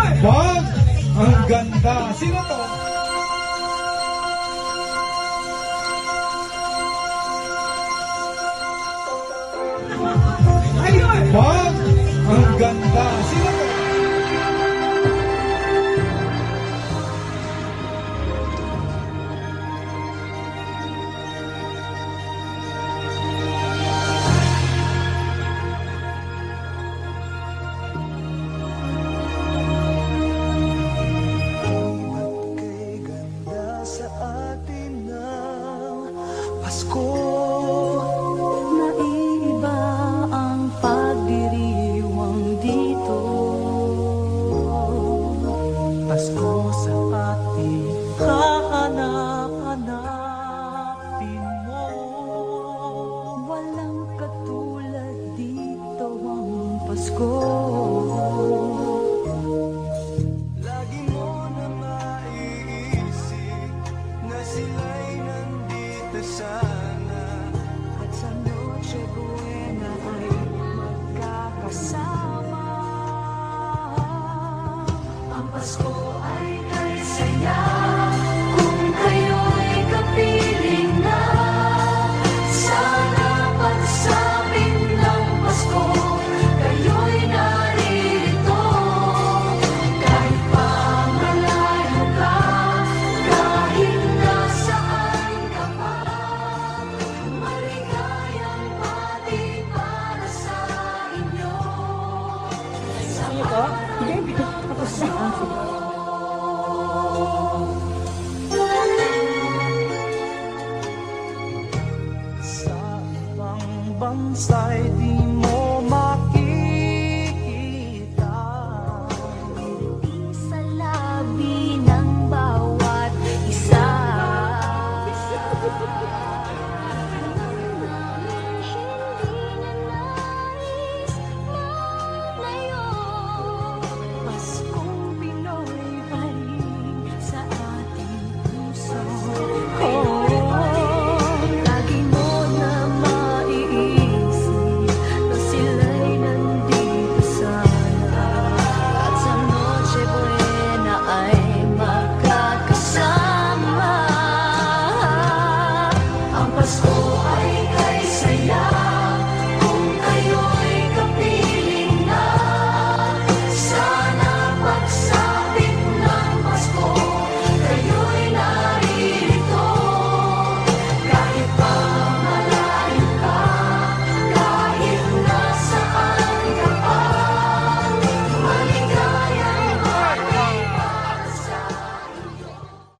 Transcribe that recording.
Wag! Ang ganda! Sino to? Wag! Ang ganda! Sino to? Pasko, naiiba ang pagdiriwang dito. Pasko sa ating kahanap-hanapin mo. Walang katulad dito ang Pasko. Lagi mo na maiisip na sila'y nandito sana, at sa Noche Buena ay magkakasama. Ang Pasko ay kay saya kung kayo'y kapiling na. Sana pagsapit ng Pasko, kayo'y narito. Kahit pa malayo ka, kahit nasaan ka pa, maligayang pati para sa inyo. Sa ibang bansa'y di